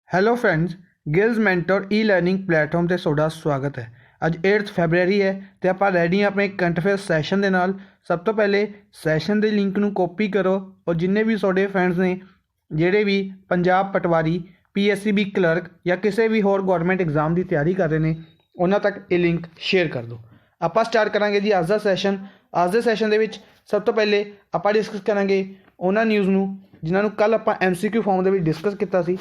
Hello friends, ਗਿਲਜ਼ mentor ਈ learning platform ਤੇ ਤੁਹਾਡਾ ਸਵਾਗਤ ਹੈ। ਅੱਜ 8 ਫੈਬਰੂਰੀ ਹੈ ਤੇ ਆਪਾਂ ਰੈਡੀ ਹਾਂ ਆਪਣੇ ਕਰੰਟ ਅਫੇਅਰ ਸੈਸ਼ਨ ਦੇ ਨਾਲ। ਸਭ ਤੋਂ ਪਹਿਲੇ ਸੈਸ਼ਨ ਦੇ ਲਿੰਕ ਨੂੰ ਕਾਪੀ ਕਰੋ ਔਰ ਜਿੰਨੇ ਵੀ ਤੁਹਾਡੇ ਫਰੈਂਡਸ ਨੇ ਜਿਹੜੇ ਵੀ ਪੰਜਾਬ ਪਟਵਾਰੀ, PSCB ਕਲਰਕ ਜਾਂ ਕਿਸੇ ਵੀ ਹੋਰ ਗਵਰਨਮੈਂਟ ਐਗਜ਼ਾਮ ਦੀ ਤਿਆਰੀ ਕਰ ਰਹੇ ਨੇ ਉਹਨਾਂ ਤੱਕ ਇਹ ਲਿੰਕ ਸ਼ੇਅਰ ਕਰ ਦਿਓ। ਆਪਾਂ ਸਟਾਰਟ ਕਰਾਂਗੇ ਜੀ ਅੱਜ ਦਾ ਸੈਸ਼ਨ। ਅੱਜ ਦੇ ਸੈਸ਼ਨ ਦੇ ਵਿੱਚ ਸਭ ਤੋਂ ਪਹਿਲੇ ਆਪਾਂ ਡਿਸਕਸ ਕਰਾਂਗੇ ਉਹਨਾਂ ਨਿਊਜ਼ ਨੂੰ ਜਿਨ੍ਹਾਂ ਨੂੰ ਕੱਲ੍ਹ ਆਪਾਂ MCQ ਫਾਰਮ ਦੇ ਵਿੱਚ ਡਿਸਕਸ ਕੀਤਾ ਸੀ।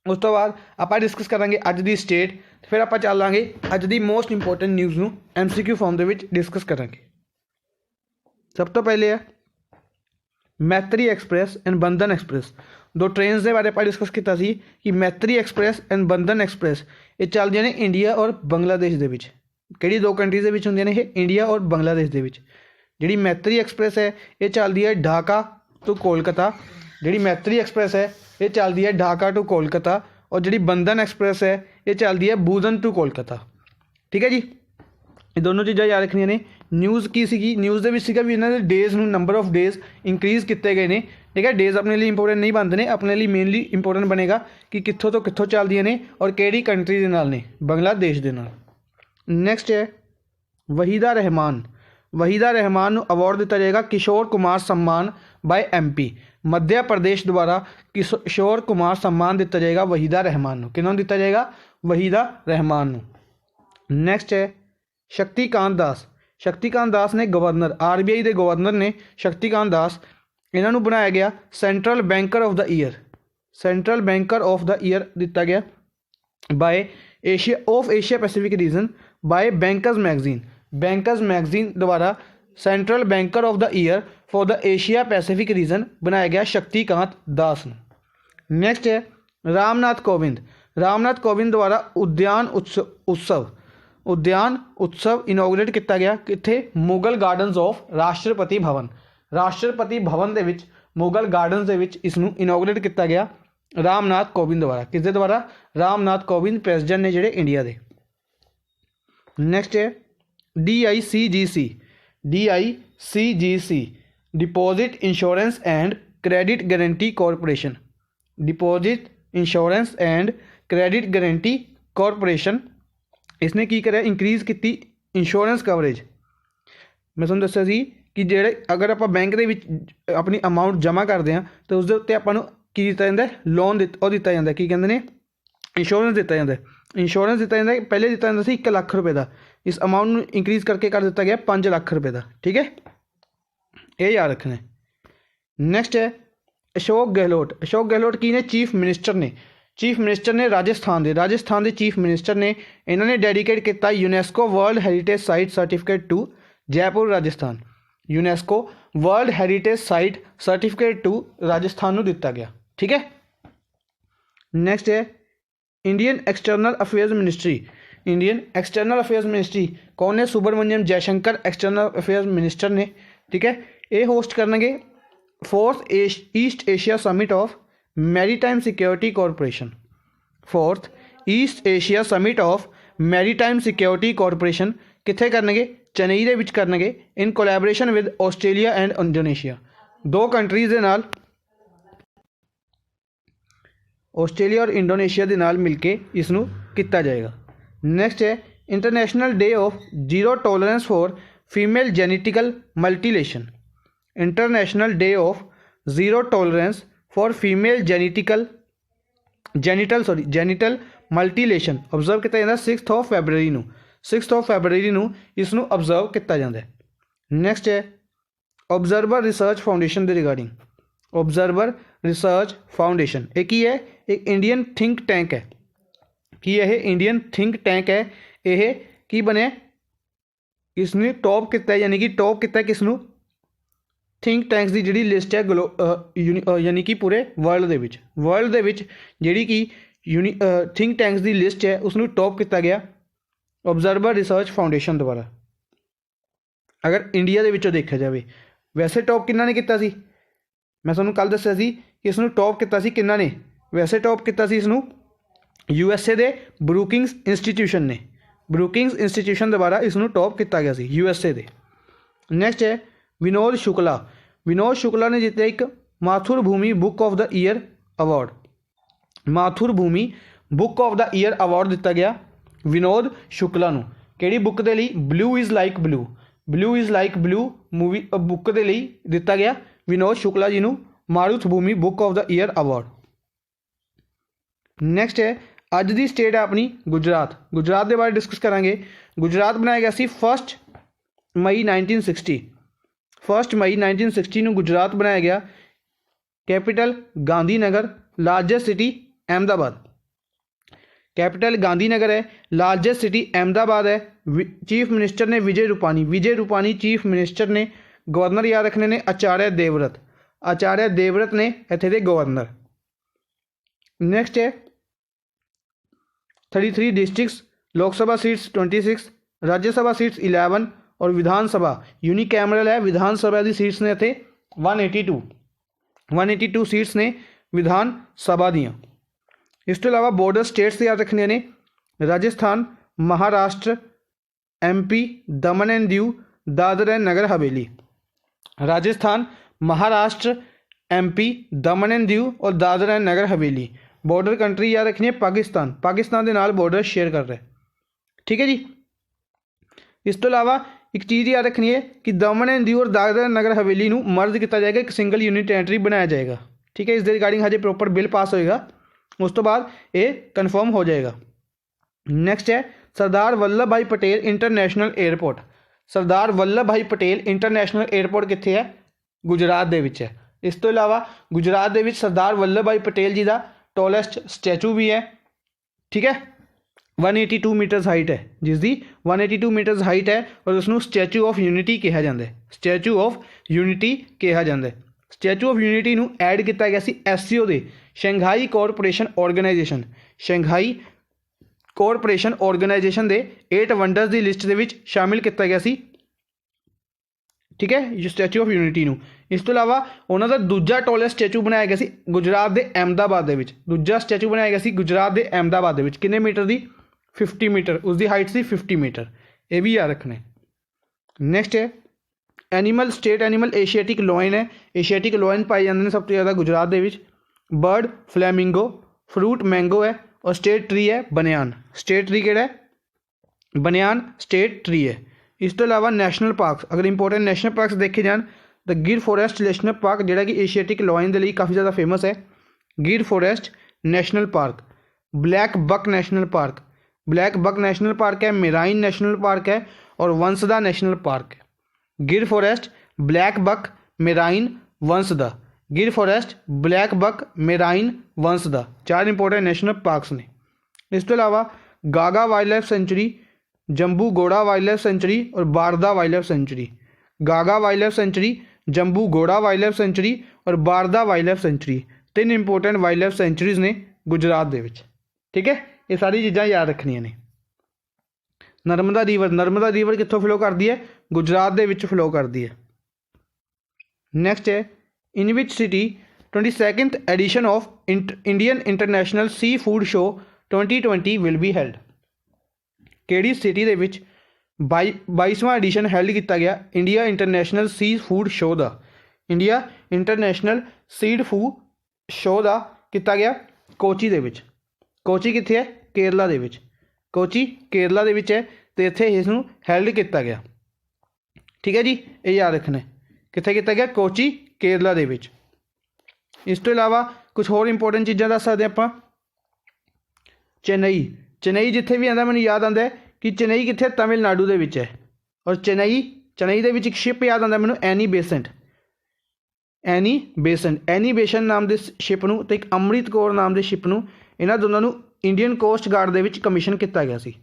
ਉਸ ਤੋਂ ਬਾਅਦ ਆਪਾਂ ਡਿਸਕਸ ਕਰਾਂਗੇ ਅੱਜ ਦੀ ਸਟੇਟ, ਫਿਰ ਆਪਾਂ ਚੱਲਾਂਗੇ ਅੱਜ ਦੀ ਮੋਸਟ ਇੰਪੋਰਟੈਂਟ ਨਿਊਜ਼ ਨੂੰ MCQ ਫਾਰਮ ਦੇ ਵਿੱਚ ਡਿਸਕਸ ਕਰਾਂਗੇ। ਸਭ ਤੋਂ ਪਹਿਲੇ ਹੈ ਮੈਤਰੀ ਐਕਸਪ੍ਰੈਸ ਐਂਡ ਬੰਧਨ ਐਕਸਪ੍ਰੈਸ। ਦੋ ਟ੍ਰੇਨਸ ਦੇ ਬਾਰੇ ਆਪਾਂ ਡਿਸਕਸ ਕੀਤਾ ਸੀ ਕਿ ਮੈਤਰੀ ਐਕਸਪ੍ਰੈਸ ਐਂਡ ਬੰਧਨ ਐਕਸਪ੍ਰੈਸ ਇਹ ਚੱਲਦੀਆਂ ਨੇ ਇੰਡੀਆ ਔਰ ਬੰਗਲਾਦੇਸ਼ ਦੇ ਵਿੱਚ। ਕਿਹੜੀ ਦੋ ਕੰਟਰੀਜ਼ ਦੇ ਵਿੱਚ ਹੁੰਦੀਆਂ ਨੇ ਇਹ? ਇੰਡੀਆ ਔਰ ਬੰਗਲਾਦੇਸ਼ ਦੇ ਵਿੱਚ। ਜਿਹੜੀ ਮੈਤਰੀ ਐਕਸਪ੍ਰੈਸ ਹੈ ਇਹ ਚੱਲਦੀ ਹੈ ਢਾਕਾ ਟੂ ਕੋਲਕਾਤਾ। ਜਿਹੜੀ ਮੈਤਰੀ ਐਕਸਪ੍ਰੈਸ ਹੈ ਇਹ ਚੱਲਦੀ ਹੈ ਢਾਕਾ ਟੂ ਕੋਲਕਾਤਾ ਔਰ ਜਿਹੜੀ ਬੰਧਨ ਐਕਸਪ੍ਰੈਸ ਹੈ ਇਹ ਚੱਲਦੀ ਹੈ ਬੂਦਨ ਟੂ ਕੋਲਕਾਤਾ। ਠੀਕ ਹੈ ਜੀ, ਇਹ ਦੋਨੋਂ ਚੀਜ਼ਾਂ ਯਾਦ ਰੱਖਣੀਆਂ ਨੇ। ਨਿਊਜ਼ ਕੀ ਸੀਗੀ? ਨਿਊਜ਼ ਦੇ ਵਿੱਚ ਸੀਗਾ ਵੀ ਇਹਨਾਂ ਦੇ ਡੇਜ਼ ਨੂੰ ਨੰਬਰ ਆਫ ਡੇਜ਼ ਇੰਕਰੀਜ਼ ਕੀਤੇ ਗਏ ਨੇ। ਠੀਕ ਹੈ, ਡੇਜ਼ ਆਪਣੇ ਲਈ ਇੰਪੋਰਟੈਂਟ ਨਹੀਂ ਬਣਦੇ ਨੇ, ਆਪਣੇ ਲਈ ਮੇਨਲੀ ਇੰਪੋਰਟੈਂਟ ਬਣੇਗਾ ਕਿ ਕਿੱਥੋਂ ਤੋਂ ਕਿੱਥੋਂ ਚੱਲਦੀਆਂ ਨੇ ਔਰ ਕਿਹੜੀ ਕੰਟਰੀ ਦੇ ਨਾਲ ਨੇ, ਬੰਗਲਾਦੇਸ਼ ਦੇ ਨਾਲ। ਨੈਕਸਟ ਹੈ ਵਹੀਦਾ ਰਹਿਮਾਨ। ਵਹੀਦਾ ਰਹਿਮਾਨ ਨੂੰ ਅਵਾਰਡ ਦਿੱਤਾ ਜਾਏਗਾ ਕਿਸ਼ੋਰ ਕੁਮਾਰ सम्मान ਬਾय MP। ਮੱਧ ਪ੍ਰਦੇਸ਼ ਦੁਆਰਾ ਕਿਸ਼ੋਰ ਕੁਮਾਰ सम्मान ਦਿੱਤਾ ਜਾਏਗਾ ਵਹੀਦਾ ਰਹਿਮਾਨ ਨੂੰ। ਕਿਹਨੂੰ ਦਿੱਤਾ ਜਾਏਗਾ? ਵਹੀਦਾ ਰਹਿਮਾਨ ਨੂੰ। ਨੈਕਸਟ ਹੈ ਸ਼ਕਤੀਕਾਂਤ ਦਾਸ। ਸ਼ਕਤੀਕਾਂਤ ਦਾਸ ਨੇ ਗਵਰਨਰ, RBI ਦੇ ਗਵਰਨਰ ਨੇ ਸ਼ਕਤੀਕਾਂਤ ਦਾਸ। ਇਹਨਾਂ ਨੂੰ ਬਣਾਇਆ ਗਿਆ central banker of the year. Central banker of the year ਦਿੱਤਾ ਗਿਆ by Asia Pacific region by bankers magazine. ਬੈਂਕਰਸ ਮੈਗਜ਼ੀਨ ਦੁਆਰਾ central banker of the year for the Asia Pacific region ਬਣਾਇਆ ਗਿਆ ਸ਼ਕਤੀਕਾਂਤ ਦਾਸ ਨੂੰ। ਨੈਕਸਟ ਹੈ ਰਾਮਨਾਥ ਕੋਵਿੰਦ। ਰਾਮਨਾਥ ਕੋਵਿੰਦ ਦੁਆਰਾ ਉਦਿਆਨ ਉਤਸਵ ਇਨੋਗਰੇਟ ਕੀਤਾ ਗਿਆ ਕਿੱਥੇ? ਮੁਗਲ ਗਾਰਡਨਸ ਆਫ ਰਾਸ਼ਟਰਪਤੀ ਭਵਨ। ਰਾਸ਼ਟਰਪਤੀ ਭਵਨ ਦੇ ਵਿੱਚ, ਮੁਗਲ ਗਾਰਡਨਸ ਦੇ ਵਿੱਚ ਇਸ ਨੂੰ ਇਨੋਗਰੇਟ ਕੀਤਾ ਗਿਆ ਰਾਮਨਾਥ ਕੋਵਿੰਦ ਦੁਆਰਾ। ਕਿਸ ਦੇ ਦੁਆਰਾ? ਰਾਮਨਾਥ ਕੋਵਿੰਦ ਪ੍ਰੈਜ਼ੀਡੈਂਟ ਨੇ ਜਿਹੜੇ ਇੰਡੀਆ ਦੇ। ਨੈਕਸਟ ਹੈ DICGC deposit insurance and credit guarantee corporation. Deposit insurance and credit guarantee corporation इसने की करा? इंक्रीज़ की इंश्योरेंस कवरेज। मैं तुहानूं दस्सिया सी कि जेहड़े अगर आप बैंक दे विच अपनी अमाउंट जमा करते हैं तो उसके उत्ते आपां नूं की दिता जांदा है? लोन दिता जांदा है। की कहंदे ने? इंश्योरेंस दिता जांदा है। इंश्योरेंस दिता जांदा है। पहले दिता जांदा सी 1 लाख रुपए का, इस अमाउंट नूं इंक्रीज़ करके कर दिता गया 5 लाख रुपए का। ठीक है, ये याद रखना है। नेक्स्ट है अशोक गहलोत। अशोक गहलोत की ने? चीफ मिनिस्टर ने। चीफ मिनिस्टर ने राजस्थान के चीफ मिनिस्टर ने इन्होंने डेडिकेट किया UNESCO world heritage site certificate to Jaipur Rajasthan. UNESCO world heritage site certificate to Rajasthan को दिता गया। ठीक है। नेक्स्ट है Indian external affairs ministry. Indian external affairs ministry कौन है? Subrahmanyam Jaishankar external affairs minister ने। ठीक है, ये होस्ट करेंगे 4th east Asia summit of maritime security corporation. 4th east Asia summit of maritime security corporation कित्थे करनगे? चेन्नई दे विच करनगे in collaboration with Australia and Indonesia. दो कंट्रीज़ दे नाल, आस्ट्रेलिया और इंडोनेशिया दे नाल मिलके इसनूं किया जाएगा। नेक्स्ट है international day of zero tolerance for female genetical mutilation. International day of zero tolerance for female genital mutilation observe किया जाता है 6th ऑफ फैबररी नूं। 6th ऑफ फैबररी नूं इसनूं ऑब्जर्व किया जाता है। नेक्स्ट है ऑब्जर्वर रिसर्च फाउंडेशन के रिगार्डिंग। ऑब्जर्वर रिसर्च फाउंडेशन एक ही है, एक इंडियन थिंक टैंक है। कि यह इंडियन थिंक टैंक है, यह की बने इसने टॉप किया, यानी कि टॉप किया किसनूं? थिंक टैंक्स की जी लिस्ट है यानी कि पूरे वर्ल्ड दे विच जिहड़ी कि थिंक टैंक्स की लिस्ट है उसनूं टॉप किया गया ऑब्जर्वर रिसर्च फाउंडेशन द्वारा। अगर इंडिया दे विचों देखा जाए वैसे टॉप किन्ना ने किया सी? मैं तुहानूं कल दस्सिया सी कि इसनूं टॉप किया सी किन्ना ने? वैसे टॉप किया सी इसनूं USA दे ब्रुकिंग्स इंस्टीट्यूशन ने। ब्रुकिंग्स इंस्टीट्यूशन द्वारा इसनूं टॉप किया गया सी USA दे। नैक्सट है विनोद शुक्ला। विनोद शुक्ला ने जितने एक Mathrubhumi book of the year award. Mathrubhumi book of the year award दिता गया विनोद शुक्ला नूं। किहड़ी बुक दे लई? Blue is like blue, blue is like blue movie book दे लई दिता गया विनोद शुक्ला जी नूं Mathrubhumi book of the year award. Next है अज दी स्टेट है अपनी गुजरात। गुजरात के बारे डिस्कस करांगे। गुजरात बनाया गया सी 1 मई 1960। 1 मई 1960 नूं गुजरात बनाया गया। Capital Gandhinagar, largest city Ahmedabad. Capital Gandhinagar है, लार्जेस्ट सिटी अहमदाबाद है। चीफ मिनिस्टर ने विजय रूपानी, विजय रूपानी चीफ मिनिस्टर ने। गवर्नर याद रखने ने आचार्य देवव्रत, आचार्य देवव्रत ने इत्थे दे गवर्नर। नैक्सट है 33 districts, Lok Sabha seats 26, Rajya Sabha seats 11 और विधानसभा यूनिकैमरल है। विधानसभा की सीट्स ने इत्थे 182 सीट्स ने विधान सभा दियाँ। इस तो इलावा बॉर्डर स्टेट्स याद रखने ने Rajasthan, Maharashtra, MP, Daman and Diu, Dadar and Nagar Haveli. Rajasthan, Maharashtra, MP, Daman and Diu और Dadar and Nagar Haveli. Border country याद रखनी है पाकिस्तान, पाकिस्तान के नाल बॉर्डर शेयर कर रहा है। ठीक है जी। इस तो इलावा एक चीज़ याद रखनी है कि दमन एंड दीव और दादर नगर हवेली नूं मर्ज किया जाएगा, एक सिंगल यूनिट टेरेटरी बनाया जाएगा। ठीक है, इस दे रिगार्डिंग हजे प्रॉपर बिल पास होएगा, उस तो बाद ये कन्फर्म हो जाएगा। नैक्सट है सरदार वल्लभ भाई पटेल इंटरनेशनल एयरपोर्ट। सरदार वल्लभ भाई पटेल इंटरनेशनल एयरपोर्ट कित्थे है? गुजरात दे विच है। इस तो इलावा गुजरात दे विच सरदार वल्लभ भाई पटेल जी का टॉलेस्ट स्टैचू भी है। ठीक है, 182 मीटर्स हाइट है, जिसकी 182 मीटर्स हाइट है और उसनों स्टैचू ऑफ यूनिटी कहा जाता है। स्टैचू ऑफ यूनिटी कहा जाता है। स्टैचू ऑफ यूनिटी नूं ऐड किया गया सी SCO दे Shanghai cooperation organization, Shanghai cooperation organization दे 8 वंडर्स की लिस्ट दे विच शामिल किया गया सी। ठीक है, स्टैचू ऑफ यूनिटी नूं। इस तो इलावा उन्हों का दूजा टॉलेस्ट स्टैचू बनाया गया सी गुजरात के अहमदाबाद दे विच। दूजा स्टैचू बनाया गया सी गुजरात के अहमदाबाद दे विच। कितने मीटर की? 50 मीटर, उसकी हाइट सी 50 मीटर। ये भी याद रखना है। नैक्सट है animal, state animal Asiatic lion है। एशियाटिक लॉयन पाए जाते हैं सब तो ज़्यादा गुजरात के विच। बर्ड फ्लैमिंगो, फ्रूट मैंगो है और स्टेट ट्री है बनियान। स्टेट ट्री किहड़ा है? बनियान स्टेट ट्री है। इस तो इलावा नैशनल पार्क, अगर इंपोर्टेंट नैशनल पार्क देखे जान तो गिर फॉरेस्ट नैशनल पार्क जिहड़ा कि एशियाटिक लॉयन के लिए काफ़ी ज़्यादा फेमस है। Gir forest national park, black buck national park, black buck national park है, मेराइन नैशनल पार्क है और वंसदा नैशनल पार्क है। Gir forest, black buck, marine, Vansda. Gir forest, black buck, marine, Vansda, 4 important national parks ने। इस तो इलावा Gaga wild life sanctuary, Jambughoda wild life sanctuary और Barda wild life sanctuary. Gaga wild life sanctuary, Jambughoda wild life sanctuary और Barda wild life century, 3 important wild life sanctuaries ने गुजरात दे विच। ठीक है, ये सारी चीज़ां याद रखनियां ने। नर्मदा रिवर, नर्मदा रिवर कित्थों फ्लो करती है? गुजरात दे विच फ्लो करती है। नैक्सट है in which city 22nd edition of Indian international sea food show 2020 will be held. किहड़ी सिटी दे विच 22वां एडिशन हैल्ड किया गया India international sea food show का? India international seed food show का किया गया कोची दे विच। कोची कित्थे है? केरला दे विच। कोची केरला दे विच है तो इत्थे इसनूं हैल्ड किया गया। ठीक है जी, ये याद रखना है। कित्थे किया गया? कोची केरला दे विच। इस तो इलावा कुछ होर इंपोर्टेंट चीज़ां दस सकते आपां। चेन्नई, चेन्नई जिथे भी आंदा मैनूं याद आंदा है कि चेन्नई कित्थे? तमिलनाडु दे विच है। और चेन्नई, चेन्नई दे विच एक शिप याद आंदा मैनूं Annie Besant, Annie Besant, any बेसन नाम के शिप नूं ते एक अमृत कौर नाम के शिप नूं, इन्हां दोनों नूं इंडियन कोस्ट गार्ड दे विच कमीशन किया गया सी।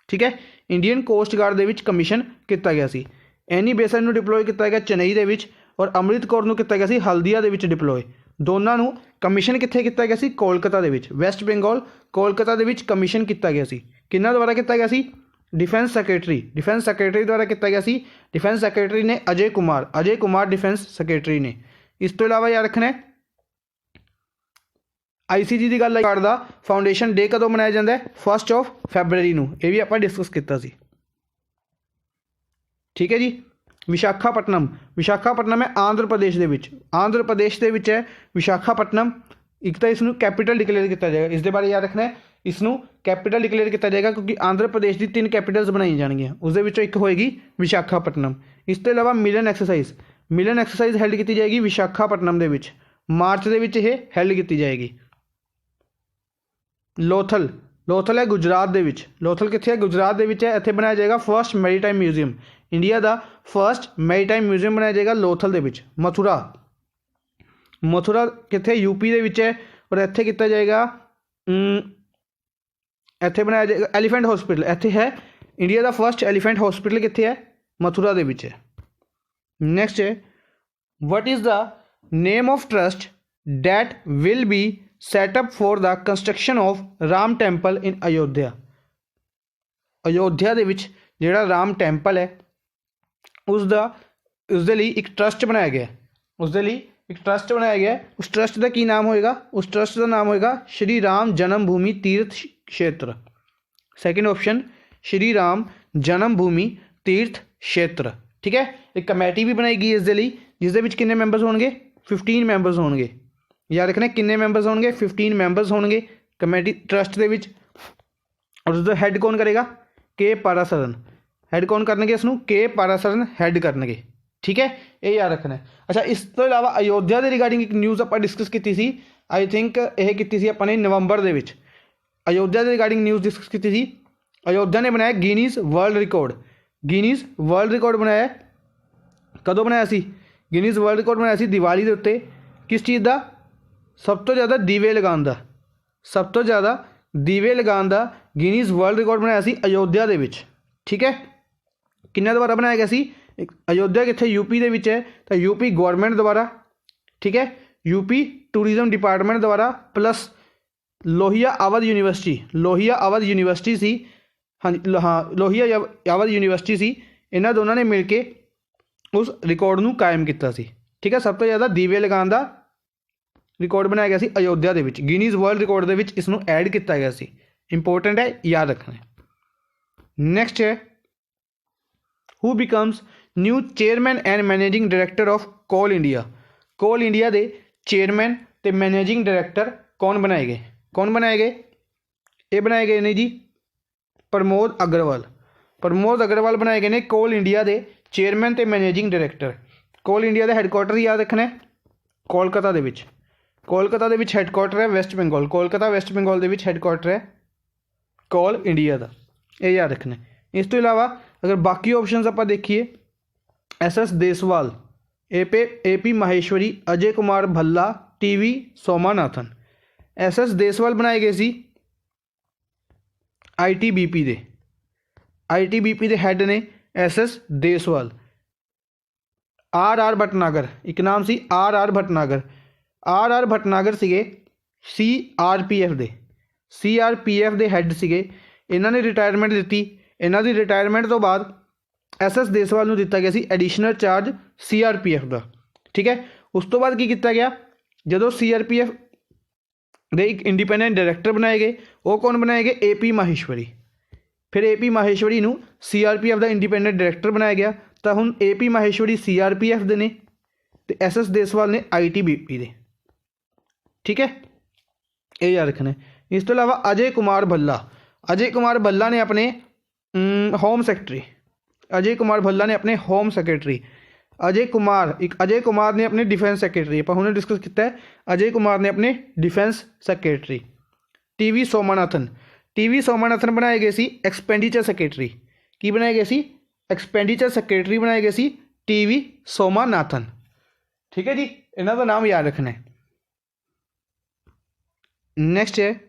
ठीक है, इंडियन कोस्ट गार्ड दे विच कमीशन किया गया सी। एनी बेसन नूं डिप्लॉय किया गया चेन्नई दे विच और अमृत कौर नूं किया गया सी हल्दिया दे विच डिप्लॉय। दोनों नूं कमीशन कित्थे किया गया सी? कोलकाता दे विच, वेस्ट बंगाल कोलकाता दे विच कमीशन किया गया सी। किन्हां द्वारा किया गया सी? डिफेंस सैक्रटरी, डिफेंस सैक्रटरी द्वारा किया गया सी। डिफेंस सैक्रटरी ने अजय कुमार, अजय कुमार डिफेंस सैक्रटरी ने। इस तो इलावा याद रखना है ICG की गल करदा फाउंडेशन डे कदों मनाया जाता है? 1 फरवरी नूं। ये भी आपां डिस्कस किया सी। ठीक है जी। विशाखापट्टनम, विशाखापट्टनम है आंध्र प्रदेश दे विच, आंध्र प्रदेश दे विच है विशाखापट्टनम। एक तो इसनों कैपिटल डिकलेयर किया जाएगा, इस बारे याद रखना है, इसनों कैपिटल डिकलेयर किया जाएगा क्योंकि आंध्र प्रदेश की 3 कैपिटल्स बनाई जाएगियाँ, उस एक होएगी विशाखापट्टनम। इस तो इलावा मिलन एक्सरसाइज हैल्ड की जाएगी विशाखापट्टनम के विच, मार्च के हैल्ड की जाएगी। लोथल है गुजरात के विच, लोथल कित्थे है गुजरात के विच है, इत्थे बनाया जाएगा फर्स्ट मैरीटाइम म्यूजियम, इंडिया का फर्स्ट मैरीटाइम म्यूजियम बनाया जाएगा लोथल के विच। मथुरा कित्थे यूपी के विच है और इत्थे किया जाएगा, इत्थे बनाया जाएगा एलीफेंट हॉस्पिटल, इत्थे है इंडिया का फर्स्ट एलीफेंट हॉस्पिटल कित्थे है मथुरा के विच है। नैक्सट है what is the name of trust that will be set up for the construction of Ram temple in Ayodhya. Ayodhya के विच जिहड़ा राम टैंपल है उसदे लई एक ट्रस्ट बनाया गया, उस ट्रस्ट का की नाम होएगा, उस ट्रस्ट का नाम होएगा श्री राम जन्मभूमि तीर्थ क्षेत्र। सैकेंड ऑप्शन श्री राम जन्मभूमि तीर्थ क्षेत्र। ठीक है, एक कमेटी भी बनाई गई इस दे लई, जिसदे विच कितने मैंबर्स होणगे 15 मैंबर्स होणगे, याद रखना कितने मैंबर्स होणगे 15 मैंबर्स होणगे कमेटी ट्रस्ट दे विच। और उसका हैड कौन करेगा के पारासरन, हैड कौन करनगे इसनूं के पारासरन हैड करनगे। ठीक है, ये याद रखना है। अच्छा, इस तो इलावा अयोध्या के रिगार्डिंग एक न्यूज़ आप डिस्कस की सी, आई थिंक यह की अपने नवंबर के विच अयोध्या के रिगार्डिंग न्यूज़ डिस्कस की थी। अयोध्या ने बनाया गिनीज वर्ल्ड रिकॉर्ड बनाया, कदों बनाया सी गिनीज वर्ल्ड रिकॉर्ड बनाया सी दिवाली के उत्ते, किस चीज़ का सब तो ज़्यादा दीवे लगाने का गिनीज वर्ल्ड रिकॉर्ड बनाया सी अयोध्या के विच। ठीक है, किन्ना द्वारा बनाया गया सी, अयोध्या कित्थे यूपी के विच है तो यूपी गवर्नमेंट द्वारा, ठीक है, यूपी टूरिज्म डिपार्टमेंट द्वारा प्लस लोहिया अवध यूनिवर्सिटी सी, हाँ लोहिया अवध यूनिवर्सिटी सी, इन्होंने दोनों ने मिलके उस रिकॉर्ड नूं कायम किया सी। ठीक है, सब तो ज़्यादा दीवे लगाने का रिकॉर्ड बनाया गया सी अयोध्या के विच, गिनीज वर्ल्ड रिकॉर्ड के विच इसनूं ऐड किया गया सी, इंपोर्टेंट है याद रखना। नैक्सट है who becomes new chairman and managing director of Coal India के चेयरमैन ते मैनेजिंग डायरैक्टर कौन बनाए गए ये बनाए गए ने जी प्रमोद अग्रवाल बनाए गए ने कोल इंडिया के चेयरमैन ते मैनेजिंग डायरैक्टर। कोल इंडिया का हैडकुआटर याद रखना है कोलकाता के विच हैडकुआटर है वैस्ट बंगाल, कोलकाता वैस्ट बंगाल के विच हैडकुआटर है कोल इंडिया का, ये याद रखना है। इस तो इलावा अगर बाकी ऑप्शंस आप देखिए SS Deswal, AP Maheshwari, Ajay Kumar Bhalla, TV सोमानाथन। SS Deswal बनाए गए सी ITBP के हैड ने SS देसवाल। RR भटनागर, एक नाम सी RR भटनागर सीगे CRPF दे हैड सीगे, इन्होंने रिटायरमेंट दी, इन्हों की रिटायरमेंट तो बाद SS देसवाल नूं दिता गया सी एडिशनल चार्ज CRPF का। ठीक है, उस तो बाद की किया गया जदों CRPF दे एक इंडिपेंडेंट डायरैक्टर बनाए गए, वो कौन बनाए गए AP माहेश्वरी, फिर AP माहेश्वरी नूं CRPF का इंडिपेंडेंट डायरैक्टर बनाया गया, तो हुण AP माहेश्वरी CRPF दे ने ते SS देसवाल ने ITBP दे। ठीक है, ये याद रखना है। इस तो इलावा अजय कुमार भल्ला ने अपने होम सेक्रेटरी, अजय कुमार ने अपने डिफेंस सेक्रेटरी, आप हमने डिस्कस किया है, अजय कुमार ने अपने डिफेंस सेक्रेटरी। TV सोमानाथन बनाए गए सी एक्सपेंडिचर सेक्रेटरी, की बनाए गए सी एक्सपेंडिचर सेक्रेटरी बनाए गए सी TV सोमानाथन। ठीक है जी, इन्हों का नाम याद रखना है। नेक्स्ट है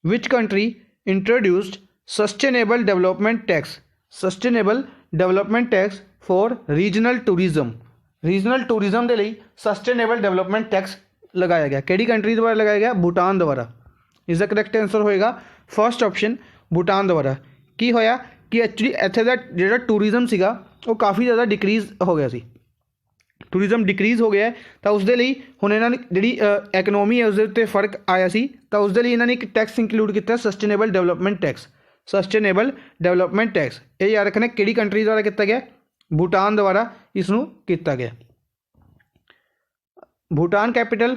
which country introduced sustainable development tax for regional tourism के लिए सस्टेनेबल डेवलपमेंट टैक्स लगाया गया, केड़ी कंट्री द्वारा लगाया गया, भूटान द्वारा। इसका करेक्ट आंसर होएगा फर्स्ट ऑप्शन भूटान द्वारा। की होया कि एक्चुअली इत्थे दा जिहड़ा टूरिज्म सीगा वो काफ़ी ज़्यादा डिक्रीज़ हो गया सी, टूरिज्म डिक्रीज़ हो गया है, तो उसके लिए हुण इन्होंने जी एकनोमी है उसके उत्ते फर्क आया सी, तो उसके लिए इन्होंने एक टैक्स इंक्लूड किया सस्टेनेबल डेवलपमेंट टैक्स। ये याद रखना किहड़ी कंट्री द्वारा किया गया, भूटान द्वारा इसनूं किया गया। भूटान कैपिटल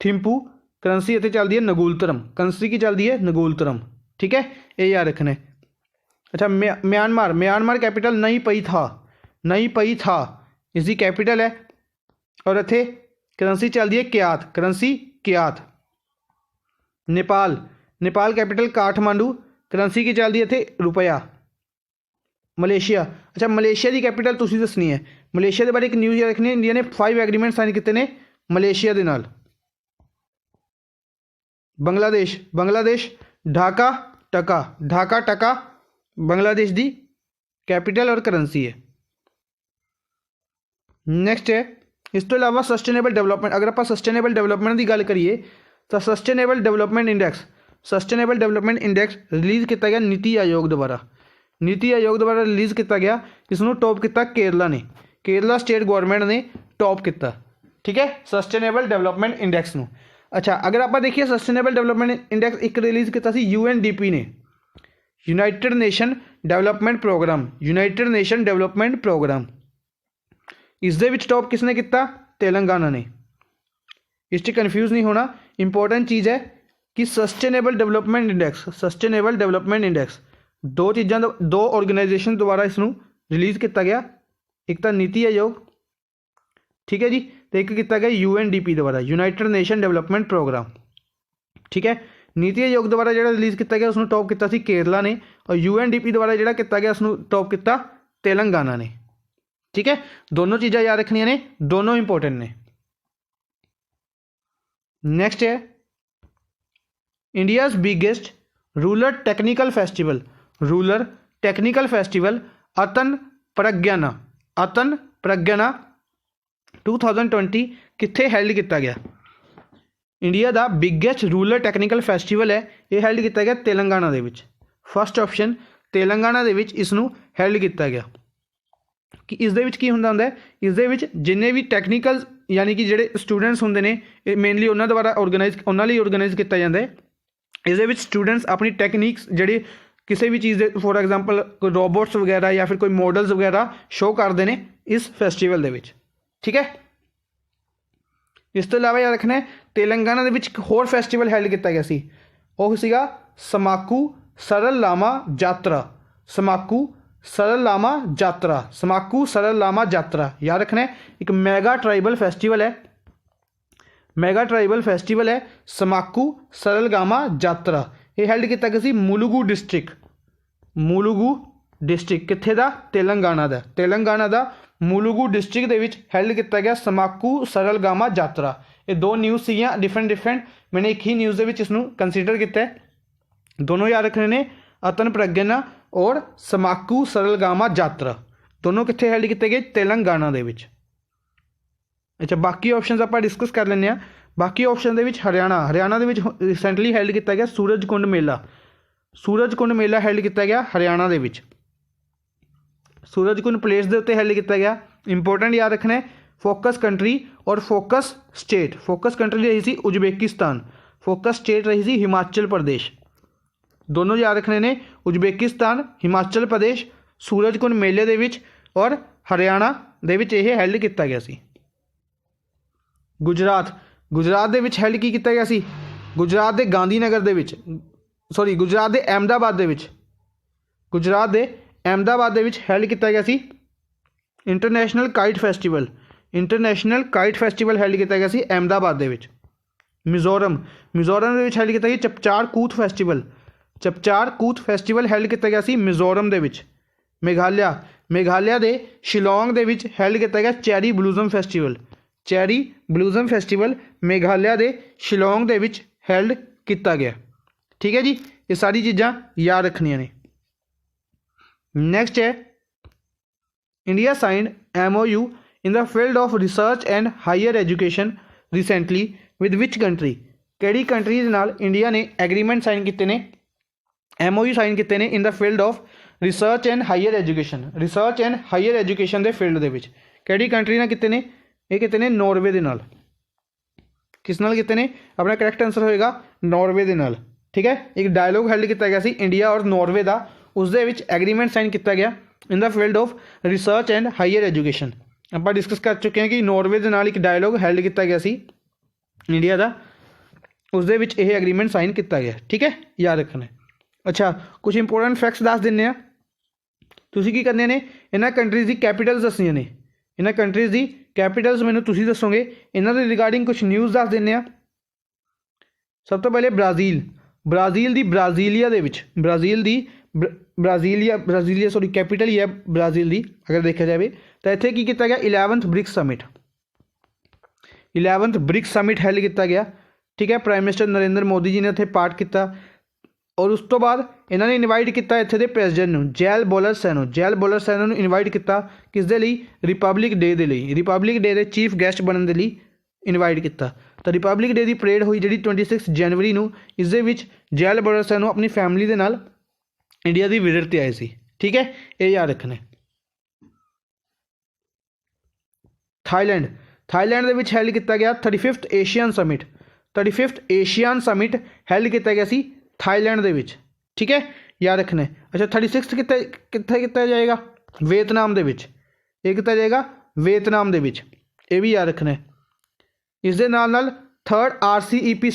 थिंपू करंसी इत्थे चलती है नगुलतरम, करंसी की चलती है नगुलतरम। ठीक है, ये याद रखना है। अच्छा म्यांमार, म्यांमार कैपिटल नहीं पई था, नहीं पई था इसकी कैपिटल है। और इत्थे करंसी चलती है क्यात, currency क्यात। Nepal, Nepal capital Kathmandu, currency की चलती है इत्थे रुपया। मलेशिया, अच्छा मलेशिया की कैपिटल तुसीं दसनी है। मलेशिया के बारे एक न्यूज़ याद रखनी है, इंडिया ने 5 एग्रीमेंट साइन किए ने मलेशिया के नाल। बांग्लादेश, बांग्लादेश ढाका टका, ढाका टका बांग्लादेश की कैपिटल और करंसी है। नैक्सट है इस तो इलावा सस्टेनेबल डेवलपमेंट, अगर आप सस्टेनेबल डेवलपमेंट की गल करिए तो sustainable development index, sustainable development index release किया गया नीति आयोग द्वारा, नीति आयोग द्वारा रिलीज़ किया गया। इसनों टॉप किया केरला ने, केरला स्टेट गवर्नमेंट ने टॉप किया। ठीक है, सस्टेनेबल डेवलपमेंट इंडैक्स नूं। अच्छा अगर आप देखिए सस्टेनेबल डेवलपमेंट इंडैक्स एक रिलीज़ किया UNDP ने, United Nation Development Programme, United Nation Development Programme. इस दे विच टॉप किसने किया? तेलंगाना ने। इस कन्फ्यूज़ नहीं होना, इंपॉर्टेंट चीज़ है कि sustainable development index, sustainable development index दो चीज़ों, दो ऑर्गेनाइजेशन द्वारा इसनों रिलीज़ किया गया। एक तो नीति आयोग, ठीक है जी, तो एक किया गया UNDP द्वारा, यूनाइटेड नेशन डेवलपमेंट प्रोग्राम। ठीक है, नीति आयोग द्वारा जो रिलीज़ किया गया उसनों टॉप किया केरला ने, और UNDP द्वारा जो किया गया उसनों टॉप किया तेलंगाना ने। ठीक है, दोनों चीज़ां याद रखनियां ने, दोनों इंपोर्टेंट ने। नैक्सट है India's biggest rural technical festival, rural technical festival अतन प्रज्ञाना, अतन प्रज्ञाना 2020 कित्थे हैल्ड किया गया? इंडिया का बिगेस्ट रूरल टेक्निकल फेस्टिवल है, ये हैल्ड किया गया तेलंगाना दे विच। फर्स्ट ऑप्शन तेलंगाना दे विच इसनूं हैल्ड किया गया। कि इस दे विच की हुंदा है, इस दे विच जिन्ने भी टैक्नीकल यानी कि जिहड़े स्टूडेंट्स हुंदे ने मेनली उन्हां द्वारा ऑर्गेनाइज, उन्हां लई ऑर्गेनाइज किया जाता है। इस दे विच स्टूडेंट्स अपनी टैक्नीक्स जिहड़ी किसी भी चीज़ फॉर एग्जाम्पल कोई रोबोट्स वगैरह या फिर कोई मॉडल्स वगैरह शो करते हैं इस फैसटिवल दे विच। ठीक है, इस तो इलावा याद रखना है तेलंगाना दे विच एक होर फैसटिवल हैल्ड किया गया सी, वो सीगा समाकू सरल लामा यात्रा, समाकू सरल लामा यात्रा, समाकू सरल लामा यात्रा याद रखना है। एक मैगा ट्राइबल फैसटिवल है, मैगा ट्राइबल फैसटिवल है समाकू सरल गामा यात्रा। ये हैल्ड किया गया सी मुलुगू डिस्ट्रिक्ट, मुलुगू डिस्ट्रिक्ट कित्थे दा? तेलंगाना दा, तेलंगाना दा मुलुगू डिस्ट्रिक्ट दे विच हैल्ड किया गया समाकू सरल गामा यात्रा। ये दो न्यूज़ सीगियां डिफरेंट डिफरेंट, मैंने एक ही न्यूज़ दे विच इसनूं कंसीडर किया है। दोनों याद रखने ने, अतन प्रज्ञाना और समाकू सरल गामा यात्रा, दोनों कित्थे हैल्ड किए गए? तेलंगाना दे विच। अच्छा बाकी ऑप्शनस आप डिस्कस कर लें। बाकी ऑप्शन दे विच हरियाणा, हरियाणा दे विच रिसेंटली हैल्ड किया गया सूरजकुंड मेला, सूरजकुंड मेला हैल्ड किया गया हरियाणा दे विच। सूरजकुंड प्लेस के उत्ते हैल्ड किया गया। इंपोर्टेंट याद रखना है फोकस कंट्री और फोकस स्टेट, फोकस कंट्री रही सी उज्बेकिस्तान, फोकस स्टेट रही सी हिमाचल प्रदेश। दोनों याद रखने ने, उज्बेकिस्तान हिमाचल प्रदेश सूरजकुंड मेले दे विच और हरियाणा दे विच यह हैल्ड किया गया सी। गुजरात, गुजरात दे विच हैल्ड की किया गया सी? गुजरात के गांधीनगर दे विच, सॉरी गुजरात के अहमदाबाद दे विच, गुजरात के अहमदाबाद दे विच हैल्ड किया गया सी international kite festival, international kite festival held किया गया सी अहमदाबाद दे विच। मिजोरम, मिजोरम दे विच हैल्ड किया गया Chapchar Kut festival, Chapchar Kut festival held किया गया सी मिजोरम दे विच। मेघालय, मेघालय के शिलोंग दे विच हैल्ड किया गया cherry blossom festival, cherry blossom festival Meghalaya के शिलोंग दे विच हैल्ड किया गया। ठीक है जी, ये सारी चीज़ां याद रखनियां ने। नेक्स्ट है India signed MOU in the field of research and higher education recently with which country, किहड़ी कंट्री दे नाल इंडिया ने एग्रीमेंट साइन किए ने, MOU साइन किए ने in the field of research and higher education, research and higher education के field दे विच किहड़ी कंट्री नाल किए ने? ये किते ने नॉर्वे दे नाल। किस नाल किते ने? अपना करैक्ट आंसर होएगा नॉर्वे दे नाल। ठीक है, एक डायलॉग हैल्ड किया गया सी इंडिया और नॉर्वे का, उस दे विच एग्रीमेंट साइन किया गया in the field of research and higher education. आप डिस्कस कर चुके हैं कि नॉर्वे के नाल एक डायलॉग हैल्ड किया गया सी इंडिया का, उसदे विच यह एग्रीमेंट साइन किया गया। ठीक है, याद रखना। अच्छा, कुछ इंपोर्टेंट फैक्ट्स दस दिन्ने आ। तुसीं की करने ने, इन्हां कंट्रीज़ की कैपीटल्स दसनियां ने। इन्हां कंट्रीज़ की कैपीटल्स मैनूं तुसीं दसोगे। इन्हां दे रिगार्डिंग कुछ न्यूज़ दस दिन्ने आ। सब तो पहले ब्राज़ील। ब्राज़ील दी ब्राज़ीलिया दे विच, ब्राज़ील दी ब्राज़ीलिया सॉरी कैपीटल ही है ब्राज़ील दी अगर देखा जाए तो इत्थे की किया गया 11th BRICS summit. 11th BRICS summit held किया गया। ठीक है, प्राइम मिनिस्टर नरेंद्र मोदी जी ने इत्थे पार्ट किया और उस तो बाद इन्होंने इनवाइट किया इत्थे दे प्रेजिडेंट जैल बोलरसैनो इनवाइट किया किस दे लई, रिपब्लिक डे दे लई, रिपब्लिक डे के चीफ गैसट बनने के लिए इनवाइट किया। तो रिपब्लिक डे की परेड हुई जी 26 जनवरी को। इस दे विच जैल बोलरसैनो अपनी फैमिली के नाल इंडिया की विजिट पर आए थे। ठीक है, ये याद रखना। थाईलैंड, थाईलैंड के हैल्ड किया गया 35th Asian summit. 35th Asian summit held किया गया सी थाईलैंड के विच। ठीक है, याद रखना। अच्छा, 36th कित्थे किया जाएगा, वियतनाम के विच। ये किया जाएगा वियतनाम के विच, ये भी याद रखना। इस दे नाल 3rd RCEP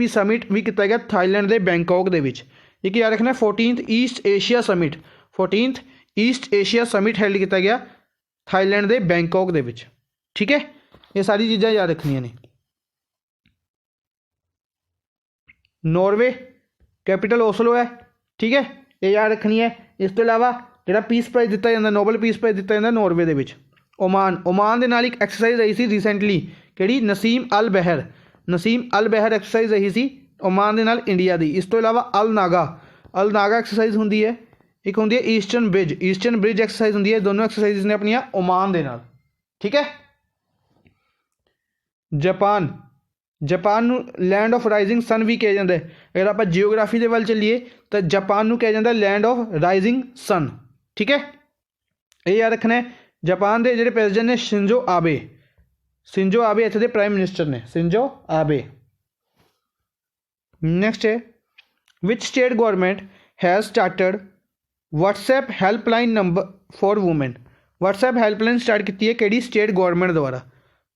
समिट भी किया गया थाईलैंड के बैंकॉक के विच। एक याद रखना 14th east Asia summit, 14th east Asia summit held किया गया थाईलैंड के बैंकॉक के विच। ठीक है, ये सारी चीज़ां याद रखनियां ने। नॉर्वे कैपिटल ओस्लो है। ठीक है, ये याद रखनी है। इस तो इलावा जो पीस प्राइज़ दिता जाता, नोबल पीस प्राइज़ दिता जाता नॉर्वे के विच। ओमान के नाल एक एक्सरसाइज रही सी रिसेंटली, कि नसीम अल बहर एक्सरसाइज रही सी ओमान के नाल इंडिया की। इस तो इलावा अल नागा एक्सरसाइज होंगी है, एक होंगी है ईस्टर्न ब्रिज एक्सरसाइज होंगी है। दोनों एक्सरसाइज ने अपन ओमान के नाल। ठीक है, Japan land of rising sun भी कहा जाता है। अगर आप जियोग्राफी के वाल चलीए तो जापान कहा जाता है लैंड ऑफ राइजिंग सन। ठीक है, ये याद रखना है। जापान के जो प्रेजिडेंट ने शिंजो आबे इत्थे दे प्राइम मिनिस्टर ने शिंजो आबे। नेक्स्ट है, which state government has started WhatsApp helpline number for women. WhatsApp helpline start की है कि स्टेट गवर्नमेंट द्वारा,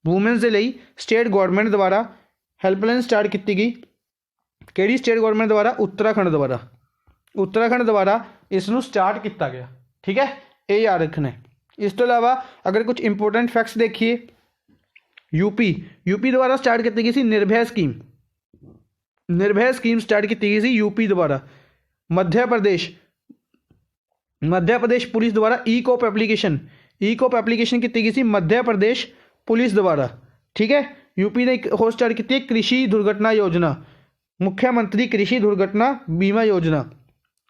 वूमेन्स के लिए स्टेट गवर्नमेंट द्वारा हैल्पलाइन स्टार्ट की गई। कि स्टेट गवर्नमेंट द्वारा, उत्तराखंड द्वारा इसनों स्टार्ट किया गया। ठीक है, ये याद रखना है। इस तो इलावा अगर कुछ इंपोर्टेंट फैक्ट्स देखिए, यूपी द्वारा स्टार्ट की गई सी निर्भय स्कीम स्टार्ट की गई सी यूपी द्वारा। मध्य प्रदेश पुलिस द्वारा ई कोप एप्लीकेशन की गई सी मध्य प्रदेश पुलिस द्वारा। ठीक है, यूपी ने एक होर स्टार्ट की कृषि दुर्घटना योजना, मुख्यमंत्री कृषि दुर्घटना बीमा योजना।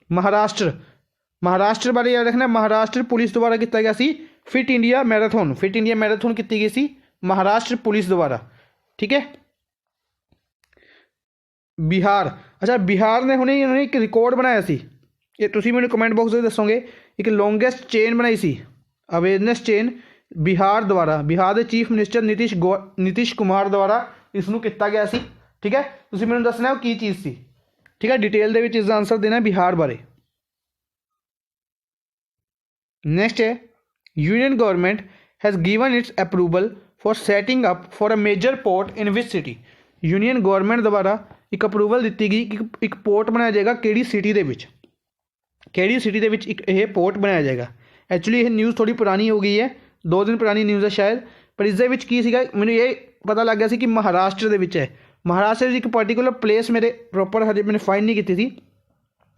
महाराष्ट्र बारे याद रखना, महाराष्ट्र पुलिस द्वारा किया गया सी फिट इंडिया मैराथन की गई सी महाराष्ट्र पुलिस द्वारा। ठीक है, बिहार ने हुणे उन्होंने एक रिकॉर्ड बनाया सी, ये तुसीं मैनूं कमेंट बॉक्स में दसोगे। एक लॉन्गेस्ट चेन बनाई सी, अवेयरनेस चेन बिहार के चीफ मिनिस्टर नीतीश कुमार द्वारा इसनूं किया गया सी। ठीक है, तुसीं मैनूं दसना है की चीज़ सी। ठीक है, डिटेल दे विच इसदा आंसर देना बिहार बारे। नेक्स्ट है, union government has given its approval for setting up for a major port in which city. Union government द्वारा एक अप्रूवल दी गई कि एक पोर्ट बनाया जाएगा किहड़ी सिटी दे विच, एक यह पोर्ट बनाया जाएगा। एक्चुअली यह न्यूज़ थोड़ी पुरानी हो गई है, 2 दिन पुरानी न्यूज़ है शायद, पर इस की सीगा मैंने ये पता लग गया सी कि महाराष्ट्र दे विच है। महाराष्ट्र की एक पर्टिकुलर प्लेस मेरे प्रॉपर हजे मैंने फाइंड नहीं की थी,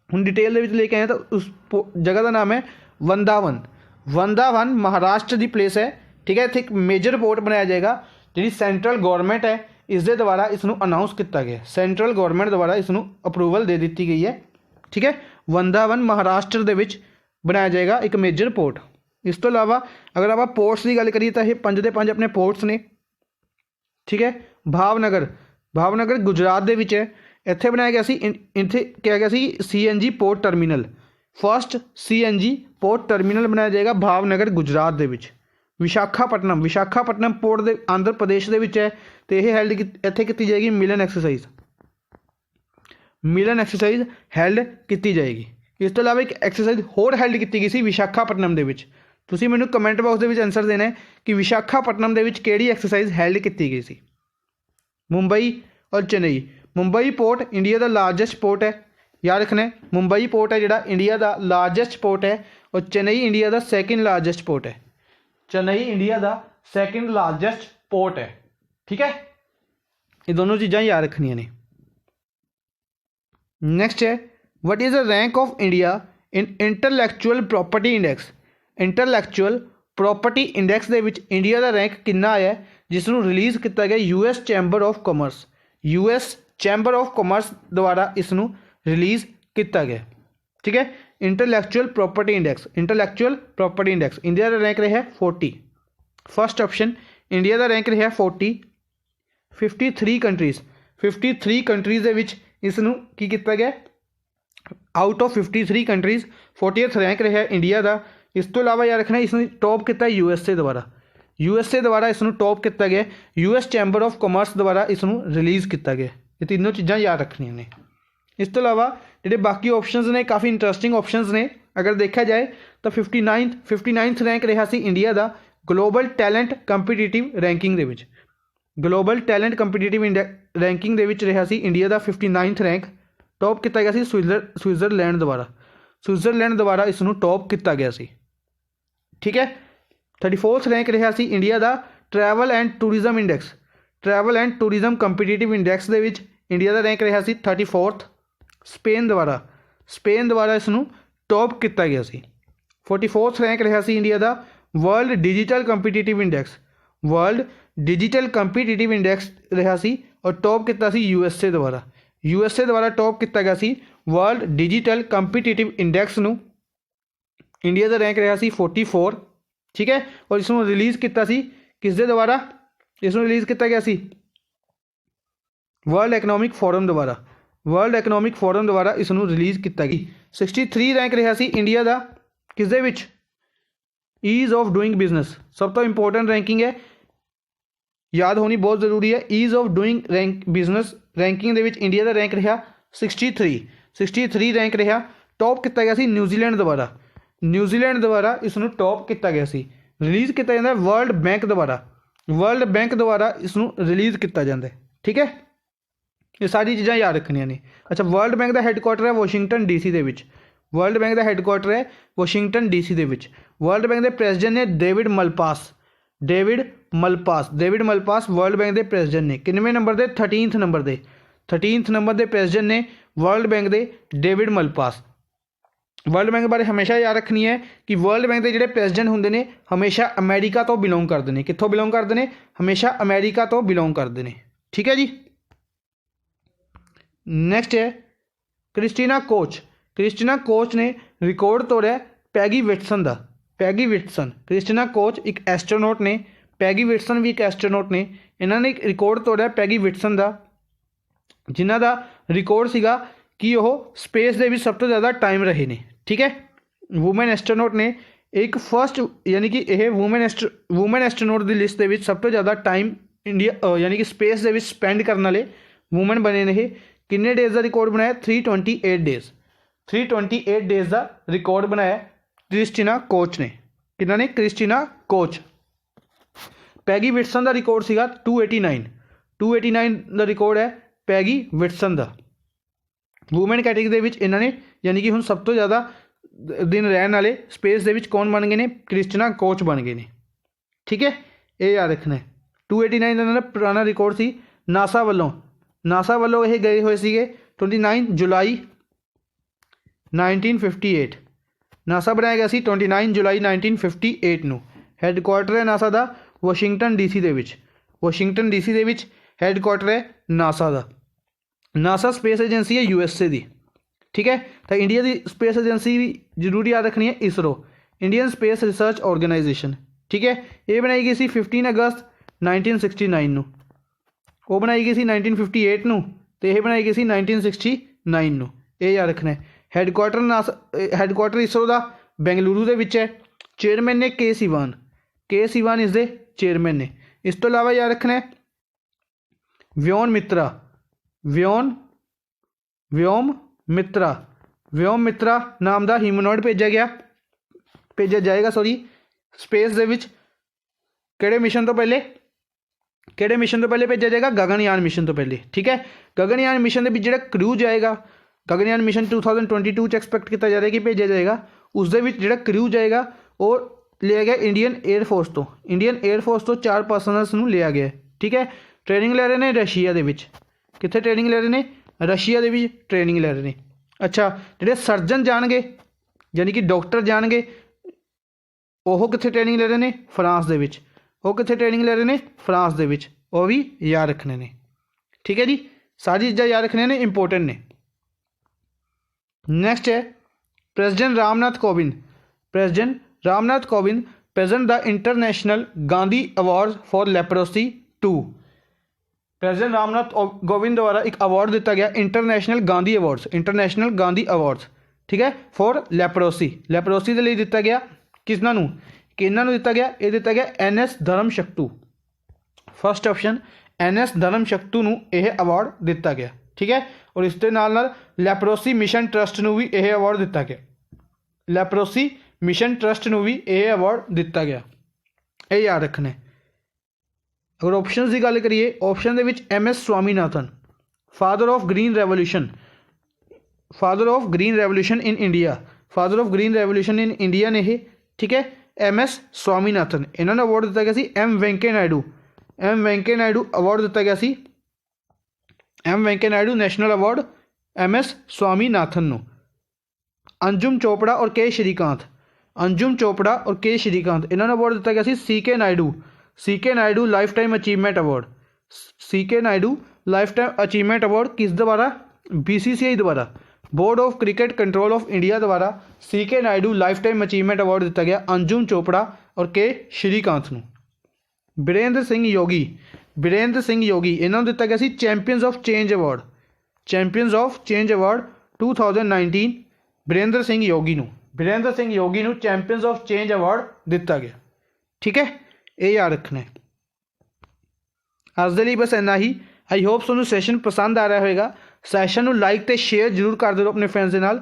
हम डिटेल दे विच लेके आए। तो उस जगह का नाम है वृंदावन महाराष्ट्र की प्लेस है। ठीक है, इत्थे एक मेजर पोर्ट बनाया जाएगा जी सेंट्रल गवर्नमेंट है इस दे द्वारा इसनों अनाउंस किया गया, सेंट्रल गवर्नमेंट द्वारा इसनों अप्रूवल दे दी गई है। ठीक है, वृंदावन महाराष्ट्र दे विच बनाया जाएगा एक मेजर पोर्ट। इस तो इलावा अगर आप पोर्ट्स की गल करिए तो ये 5 के 5 अपने पोर्ट्स ने। ठीक है, भावनगर गुजरात दे विच है, इत्थे बनाया गया सी, इत्थे क्या गया सी CNG port terminal, first CNG port terminal बनाया जाएगा भावनगर गुजरात दे विच। विशाखापट्टनम पोर्ट दे आंध्र प्रदेश दे विच है, तो यह हैल्ड इत्थे की जाएगी मिलन एक्सरसाइज हैल्ड की जाएगी। इस तो इलावा एक एक्सरसाइज होर हैल्ड की गई सी विशाखापट्टनम दे विच। तुसीं मैनूं कमेंट बॉक्स दे विच आंसर देना है कि विशाखापट्टनम दे विच किहड़ी एक्सरसाइज हैल्ड की गई सी। मुंबई और चेन्नई। मुंबई पोर्ट इंडिया का लार्जेस्ट पोर्ट है, याद रखना है। मुंबई पोर्ट है जिहड़ा इंडिया का लार्जेस्ट पोर्ट है, और चेन्नई इंडिया का सैकेंड लार्जेस्ट पोर्ट है। चेन्नई इंडिया का सैकेंड लार्जेस्ट पोर्ट है, ठीक है। ये दोनों चीज़ां याद रखनियां ने। नेक्स्ट है what is the rank of India in intellectual property index. Intellectual property index ਦੇ ਵਿੱਚ ਇੰਡੀਆ ਦਾ ਰੈਂਕ ਕਿੰਨਾ ਆਇਆ ਜਿਸ ਨੂੰ ਰਿਲੀਜ਼ ਕੀਤਾ ਗਿਆ US chamber of commerce. US chamber of commerce ਦੁਆਰਾ ਇਸ ਨੂੰ ਰਿਲੀਜ਼ ਕੀਤਾ ਗਿਆ, ਠੀਕ ਹੈ। Intellectual property index, intellectual property index India ਦਾ ਰੈਂਕ ਰਿਹਾ 40। ਫਸਟ ਆਪਸ਼ਨ ਇੰਡੀਆ ਦਾ ਰੈਂਕ ਰਿਹਾ 40। 53 ਕੰਟਰੀਜ਼, 53 ਕੰਟਰੀਜ਼ ਦੇ ਵਿੱਚ ਇਸ ਨੂੰ ਕੀ ਕੀਤਾ ਗਿਆ, out of 53 countries 40th rank ਰਿਹਾ ਇੰਡੀਆ ਦਾ। ਇਸ ਤੋਂ ਇਲਾਵਾ ਯਾਦ ਰੱਖਣਾ ਇਸ ਨੂੰ ਟੌਪ ਕੀਤਾ ਯੂਐਸਏ ਦੁਆਰਾ, ਯੂਐਸਏ ਦੁਆਰਾ ਇਸ ਨੂੰ ਟੌਪ ਕੀਤਾ ਗਿਆ, ਯੂਐਸ ਚੈਂਬਰ ਆਫ ਕਾਮਰਸ ਦੁਆਰਾ ਇਸ ਨੂੰ ਰਿਲੀਜ਼ ਕੀਤਾ ਗਿਆ। ਇਹ ਤਿੰਨੋਂ ਚੀਜ਼ਾਂ ਯਾਦ ਰੱਖਣੀਆਂ ਨੇ। ਇਸ ਤੋਂ ਇਲਾਵਾ ਜਿਹੜੇ ਬਾਕੀ ਆਪਸ਼ਨਸ ਨੇ ਕਾਫੀ ਇੰਟਰਸਟਿੰਗ ਆਪਸ਼ਨਸ ਨੇ। ਅਗਰ ਦੇਖਿਆ ਜਾਏ ਤਾਂ 59th ਰੈਂਕ ਰਿਹਾ ਸੀ ਇੰਡੀਆ ਦਾ ਗਲੋਬਲ ਟੈਲੈਂਟ ਕੰਪੀਟੀਟਿਵ ਰੈਂਕਿੰਗ ਦੇ ਵਿੱਚ। ਗਲੋਬਲ ਟੈਲੈਂਟ ਕੰਪੀਟੀਟਿਵ ਰੈਂਕਿੰਗ ਦੇ ਵਿੱਚ ਰਿਹਾ ਸੀ ਇੰਡੀਆ ਦਾ 59th ਰੈਂਕ। ਟੌਪ ਕੀਤਾ ਗਿਆ ਸੀ ਸਵਿਟਜ਼ਰਲੈਂਡ ਦੁਆਰਾ, ਸਵਿਟਜ਼ਰਲੈਂਡ ਦੁਆਰਾ ਇਸ ਨੂੰ ਟੌਪ ਕੀਤਾ ਗਿਆ ਸੀ, ਠੀਕ ਹੈ। 34th ਰੈਂਕ ਰਿਹਾ ਸੀ ਇੰਡੀਆ ਦਾ travel and tourism index, travel and tourism competitive index ਦੇ ਵਿੱਚ ਇੰਡੀਆ ਦਾ ਰੈਂਕ ਰਿਹਾ ਸੀ 34th। ਸਪੇਨ ਦੁਆਰਾ ਇਸ ਨੂੰ ਟੌਪ ਕੀਤਾ ਗਿਆ ਸੀ। 44th ਰੈਂਕ ਰਿਹਾ ਸੀ ਇੰਡੀਆ ਦਾ world digital competitive index, world digital competitive index ਰਿਹਾ ਸੀ ਔਰ ਟੌਪ ਕੀਤਾ ਸੀ ਯੂਐਸਏ ਦੁਆਰਾ, ਯੂਐਸਏ ਦੁਆਰਾ ਟੌਪ ਕੀਤਾ ਗਿਆ ਸੀ ਵਰਲਡ ਡਿਜੀਟਲ ਕੰਪੀਟੀਟਿਵ ਇੰਡੈਕਸ ਨੂੰ। ਇੰਡੀਆ ਦਾ ਰੈਂਕ ਰਿਹਾ ਸੀ 44, ਠੀਕ ਹੈ। ਔਰ ਇਸ ਨੂੰ ਰਿਲੀਜ਼ ਕੀਤਾ ਸੀ ਕਿਸ ਦੇ ਦੁਆਰਾ, ਇਸ ਨੂੰ ਰਿਲੀਜ਼ ਕੀਤਾ ਗਿਆ ਸੀ ਵਰਲਡ ਇਕਨੋਮਿਕ ਫੋਰਮ ਦੁਆਰਾ, ਵਰਲਡ ਇਕਨੋਮਿਕ ਫੋਰਮ ਦੁਆਰਾ ਇਸ ਨੂੰ ਰਿਲੀਜ਼ ਕੀਤਾ ਗਿਆ। 63 ਰੈਂਕ ਰਿਹਾ ਸੀ ਇੰਡੀਆ ਦਾ ਕਿਸ ਦੇ ਵਿੱਚ, ਈਜ਼ ਆਫ ਡੂਇੰਗ ਬਿਜ਼ਨਸ। ਸਭ ਤੋਂ ਇੰਪੋਰਟੈਂਟ ਰੈਂਕਿੰਗ ਹੈ, ਯਾਦ ਹੋਣੀ ਬਹੁਤ ਜ਼ਰੂਰੀ ਹੈ। Ease of doing business ranking ਦੇ ਵਿੱਚ ਇੰਡੀਆ ਦਾ ਰੈਂਕ ਰਿਹਾ 63 ਰੈਂਕ ਰਿਹਾ। ਟੌਪ ਕੀਤਾ ਗਿਆ ਸੀ ਨਿਊਜ਼ੀਲੈਂਡ ਦੁਆਰਾ, ਨਿਊਜ਼ੀਲੈਂਡ ਦੁਆਰਾ ਇਸ ਨੂੰ ਟੌਪ ਕੀਤਾ ਗਿਆ ਸੀ। ਰਿਲੀਜ਼ ਕੀਤਾ ਜਾਂਦਾ ਵਰਲਡ ਬੈਂਕ ਦੁਆਰਾ, ਵਰਲਡ ਬੈਂਕ ਦੁਆਰਾ ਇਸ ਨੂੰ ਰਿਲੀਜ਼ ਕੀਤਾ ਜਾਂਦਾ, ਠੀਕ ਹੈ। ਇਹ ਸਾਰੀ ਚੀਜ਼ਾਂ ਯਾਦ ਰੱਖਣੀਆਂ ਨੇ। ਅੱਛਾ, ਵਰਲਡ ਬੈਂਕ ਦਾ ਹੈੱਡਕੁਆਟਰ ਹੈ ਵਾਸ਼ਿੰਗਟਨ ਡੀਸੀ ਦੇ ਵਿੱਚ, ਵਰਲਡ ਬੈਂਕ ਦਾ ਹੈੱਡਕੁਆਟਰ ਹੈ ਵਾਸ਼ਿੰਗਟਨ ਡੀਸੀ ਦੇ ਵਿੱਚ। ਵਰਲਡ ਬੈਂਕ ਦੇ ਪ੍ਰੈਜ਼ੀਡੈਂਟ ਨੇ ਡੇਵਿਡ ਮਲਪਾਸ, ਡੇਵਿਡ ਮਲਪਾਸ ਵਰਲਡ ਬੈਂਕ ਦੇ ਪ੍ਰੈਜ਼ੀਡੈਂਟ ਨੇ। ਕਿੰਨਵੇਂ ਨੰਬਰ ਦੇ, 13th ਨੰਬਰ ਦੇ ਪ੍ਰੈਜ਼ੀਡੈਂਟ ਨੇ ਵਰਲਡ ਬੈਂਕ ਦੇ ਡੇਵਿਡ ਮਲਪਾਸ। ਵਰਲਡ ਬੈਂਕ ਬਾਰੇ ਹਮੇਸ਼ਾ ਯਾਦ ਰੱਖਣੀ ਹੈ ਕਿ ਵਰਲਡ ਬੈਂਕ ਦੇ ਜਿਹੜੇ ਪ੍ਰੈਜ਼ੀਡੈਂਟ ਹੁੰਦੇ ਨੇ ਹਮੇਸ਼ਾ ਅਮਰੀਕਾ ਤੋਂ ਬਿਲੋਂਗ ਕਰਦੇ ਨੇ। ਕਿੱਥੋਂ ਬਿਲੋਂਗ ਕਰਦੇ ਨੇ, ਹਮੇਸ਼ਾ ਅਮਰੀਕਾ ਤੋਂ ਬਿਲੋਂਗ ਕਰਦੇ ਨੇ, ਠੀਕ ਹੈ ਜੀ। ਨੈਕਸਟ ਹੈ ਕ੍ਰਿਸਟੀਨਾ ਕੋਚ ਨੇ ਰਿਕਾਰਡ ਤੋੜਿਆ ਪੈਗੀ ਵਿਟਸਨ ਦਾ। ਕ੍ਰਿਸਟੀਨਾ ਕੋਚ ਇੱਕ ਐਸਟਰੋਨੌਟ ਨੇ, ਪੈਗੀ ਵਿਟਸਨ ਵੀ ਇੱਕ ਐਸਟਰੋਨੌਟ ਨੇ। ਇਹਨਾਂ ਨੇ ਇੱਕ ਰਿਕਾਰਡ ਤੋੜਿਆ ਪੈਗੀ ਵਿਟਸਨ ਦਾ, ਜਿਨ੍ਹਾਂ ਦਾ ਰਿਕਾਰਡ ਸੀਗਾ ਕਿ ਉਹ ਸਪੇਸ ਦੇ ਵਿੱਚ ਸਭ ਤੋਂ ਜ਼ਿਆਦਾ ਟਾਈਮ ਰਹੇ ਨੇ, ਠੀਕ ਹੈ। ਵੂਮੈਨ ਐਸਟਰੋਨੌਟ ਨੇ ਇੱਕ ਫਸਟ, ਯਾਨੀ ਕਿ ਇਹ ਵੂਮੈਨ ਐਸਟਰੋਨੌਟ ਦੀ ਲਿਸਟ ਦੇ ਵਿੱਚ ਸਭ ਤੋਂ ਜ਼ਿਆਦਾ ਟਾਈਮ ਇੰਡੀਆ ਯਾਨੀ ਕਿ ਸਪੇਸ ਦੇ ਵਿੱਚ ਸਪੈਂਡ ਕਰਨ ਵਾਲੇ ਵੂਮੈਨ ਬਣੇ ਨੇ। ਇਹ ਕਿੰਨੇ ਡੇਜ਼ ਦਾ ਰਿਕਾਰਡ ਬਣਾਇਆ, 328 ਡੇਜ਼ ਦਾ ਰਿਕਾਰਡ ਬਣਾਇਆ ਕ੍ਰਿਸਟੀਨਾ ਕੋਚ ਨੇ। ਕਿਹਨਾਂ ਨੇ, ਕ੍ਰਿਸਟੀਨਾ ਕੋਚ। ਪੈਗੀ ਵਿਟਸਨ ਦਾ ਰਿਕਾਰਡ ਸੀਗਾ 289 ਦਾ ਰਿਕਾਰਡ ਹੈ ਪੈਗੀ ਵਿਟਸਨ ਦਾ। ਵੂਮੈਨ ਕੈਟੇਗਰੀ ਦੇ ਵਿੱਚ ਇਹਨਾਂ ਨੇ ਯਾਨੀ ਕਿ ਹੁਣ ਸਭ ਤੋਂ ਜ਼ਿਆਦਾ ਦਿਨ ਰਹਿਣ ਵਾਲੇ ਸਪੇਸ ਦੇ ਵਿੱਚ ਕੌਣ ਬਣ ਗਏ ਨੇ, ਕ੍ਰਿਸਟੀਨਾ ਕੋਚ ਬਣ ਗਏ ਨੇ, ਠੀਕ ਹੈ। ਇਹ ਯਾਦ ਰੱਖਣਾ ਹੈ। 289 ਦਾ ਇਹਨਾਂ ਦਾ ਪੁਰਾਣਾ ਰਿਕਾਰਡ ਸੀ। ਨਾਸਾ ਵੱਲੋਂ ਇਹ ਗਏ ਹੋਏ ਸੀਗੇ 29 ਜੁਲਾਈ 1958। ਨਾਸਾ ਬਣਾਇਆ ਗਿਆ ਸੀ 29 ਜੁਲਾਈ 1958 ਨੂੰ। ਹੈੱਡਕੁਆਟਰ ਹੈ ਨਾਸਾ ਦਾ ਵਾਸ਼ਿੰਗਟਨ ਡੀਸੀ ਦੇ ਵਿੱਚ, ਹੈੱਡਕੁਆਟਰ ਹੈ ਨਾਸਾ ਦਾ। ਨਾਸਾ ਸਪੇਸ ਏਜੰਸੀ ਹੈ ਯੂਐਸਏ ਦੀ, ਠੀਕ ਹੈ। ਤਾਂ ਇੰਡੀਆ ਦੀ ਸਪੇਸ ਏਜੰਸੀ ਵੀ ਜ਼ਰੂਰ ਯਾਦ ਰੱਖਣੀ ਹੈ, ISRO, Indian space research organisation, ਠੀਕ ਹੈ। ਇਹ ਬਣਾਈ ਗਈ ਸੀ 15 ਅਗਸਤ 1969 ਨੂੰ। ਉਹ ਬਣਾਈ ਗਈ ਸੀ 1958 ਨੂੰ ਅਤੇ ਇਹ ਬਣਾਈ ਗਈ ਸੀ 1969 ਨੂੰ। ਇਹ ਯਾਦ ਰੱਖਣਾ ਹੈ। ਹੈੱਡਕੁਆਟਰ ਇਸਰੋ ਦਾ ਬੈਂਗਲੁਰੂ ਦੇ ਵਿੱਚ ਹੈ। ਚੇਅਰਮੈਨ ਨੇ ਕੇ ਸਿਵਾਨ ਇਸ ਦੇ ਚੇਅਰਮੈਨ ਨੇ। ਇਸ ਤੋਂ ਇਲਾਵਾ ਯਾਦ ਰੱਖਣਾ ਹੈ ਵਿਓਮ ਮਿੱਤਰਾ ਨਾਮ ਦਾ ਹਿਊਮਨੋਇਡ ਭੇਜਿਆ ਜਾਏਗਾ ਸਪੇਸ ਦੇ ਵਿੱਚ। ਕਿਹੜੇ ਮਿਸ਼ਨ ਤੋਂ ਪਹਿਲੇ, ਕਿਹੜੇ ਮਿਸ਼ਨ ਤੋਂ ਪਹਿਲੇ ਭੇਜਿਆ ਜਾਏਗਾ? ਗਗਨਯਾਨ ਮਿਸ਼ਨ ਤੋਂ ਪਹਿਲੇ। ਠੀਕ ਹੈ, ਗਗਨਯਾਨ ਮਿਸ਼ਨ ਦੇ ਵਿੱਚ ਜਿਹੜਾ ਕਰੂ ਜਾਏਗਾ, ਗਗਨਯਾਨ ਮਿਸ਼ਨ 2022 ਚ ਐਕਸਪੈਕਟ ਕੀਤਾ ਜਾ ਰਿਹਾ ਕਿ ਭੇਜਿਆ ਜਾਏਗਾ। ਉਸ ਦੇ ਵਿੱਚ ਜਿਹੜਾ ਕਰੂ ਜਾਏਗਾ ਉਹ ਲਿਆ ਗਿਆ ਇੰਡੀਅਨ 에ਅਰਫੋਰਸ ਤੋਂ। ਇੰਡੀਅਨ 에ਅਰਫੋਰਸ ਤੋਂ 4 ਪਰਸਨਲਸ ਨੂੰ ਲਿਆ ਗਿਆ। ਠੀਕ ਹੈ, ਟ੍ਰੇਨਿੰਗ ਲੈ ਰਹੇ ਨੇ ਰਸ਼ੀਆ ਦੇ ਵਿੱਚ। ਕਿੱਥੇ ਟ੍ਰੇਨਿੰਗ ਲੈ ਰਹੇ ਨੇ? ਰਸ਼ੀਆ ਦੇ ਵਿੱਚ ਟ੍ਰੇਨਿੰਗ ਲੈ ਰਹੇ ਨੇ। ਅੱਛਾ, ਜਿਹੜੇ ਸਰਜਨ ਜਾਣਗੇ ਯਾਨੀ ਕਿ ਡਾਕਟਰ ਜਾਣਗੇ ਉਹ ਕਿੱਥੇ ਟ੍ਰੇਨਿੰਗ ਲੈ ਰਹੇ ਨੇ? ਫਰਾਂਸ ਦੇ ਵਿੱਚ। ਉਹ ਕਿੱਥੇ ਟ੍ਰੇਨਿੰਗ ਲੈ ਰਹੇ ਨੇ? ਫਰਾਂਸ ਦੇ ਵਿੱਚ। ਉਹ ਵੀ ਯਾਦ ਰੱਖਣੇ ਨੇ। ਠੀਕ ਹੈ ਜੀ, ਸਾਰੀ ਚੀਜ਼ਾਂ ਯਾਦ ਰੱਖਣੀਆਂ ਨੇ, ਇੰਪੋਰਟੈਂਟ ਨੇ। ਨੈਕਸਟ ਹੈ president Ramnath Kovind. President Ramnath Kovind present the international Gandhi award for leprosy 2। President Ramnath Kovind द्वारा एक अवार्ड दिता गया international Gandhi awards, international Gandhi awards. ठीक है, फॉर लेप्रोसी। लेप्रोसी के लिए दिता गया किसना नू? किन्ना नू दिता गया? ये दिता गया NS Dharmshaktu. First option NS Dharmshaktu नू यह अवार्ड दिता गया। ठीक है, और इसके नाल लेप्रोसी मिशन ट्रस्ट नू भी यह अवार्ड दिता गया। लेप्रोसी मिशन ट्रस्ट नू भी यह अवार्ड दिता गया। ये याद रखना। अगर ऑप्शन की गल करिए, option they which MS Swaminathan, father of green revolution, father of green revolution in India, father of green revolution in India ने ये। ठीक है, MS स्वामीनाथन। इन्होंने अवार्ड दिता गया सी M Venkaiah Naidu. M Venkaiah Naidu award दिता गया सी, M Venkaiah Naidu national award MS Swaminathan नू। अंजुम चोपड़ा और K श्रीकांत, अंजुम चोपड़ा और K श्रीकांत इन्होंने अवार्ड दिता गया CK Naidu, CK Naidu life time achievement award. CK Naidu life time achievement award किस द्वारा? BCCI द्वारा, board of cricket control of India द्वारा CK Naidu life time achievement award दिता गया अंजुम चोपड़ा और K श्रीकांत नू। बीरेंद्र सिंह योगी, बीरेंद्र सिंह योगी इन्होंने दिता गया champions of change award, champions of change award 2019 Birendra Singh Yogi नू, बीरेंद्र सिंह योगी नू चैंपियंस ऑफ चेंज अवार्ड दिता गया। ठीक है, ये याद रखना है। अज दे लिए बस इन्ना ही। आई होप तुहानू सैशन पसंद आ रहा होगा। सैशन नू लाइक तो शेयर जरूर कर दो अपने फ्रेंड्स के नाल,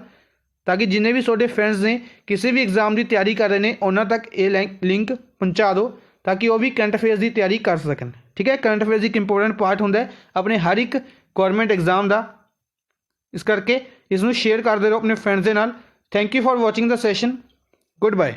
ताकि जिन्हें भी तुहाडे फ्रेंड्स ने किसी भी एग्जाम की तैयारी कर रहे हैं उन्होंने तक ये लिंक पहुँचा दो, ताकि वह भी करंट अफेयर्स की तैयारी कर सकन। ठीक है, करंट अफेयर्स एक इंपोर्टेंट पार्ट होंदा है अपने हर एक गौरमेंट एग्जाम का। इस करके इसनू शेयर कर दे रहो अपने फ्रेंड्स के नाल। Thank you for watching the session. Good bye.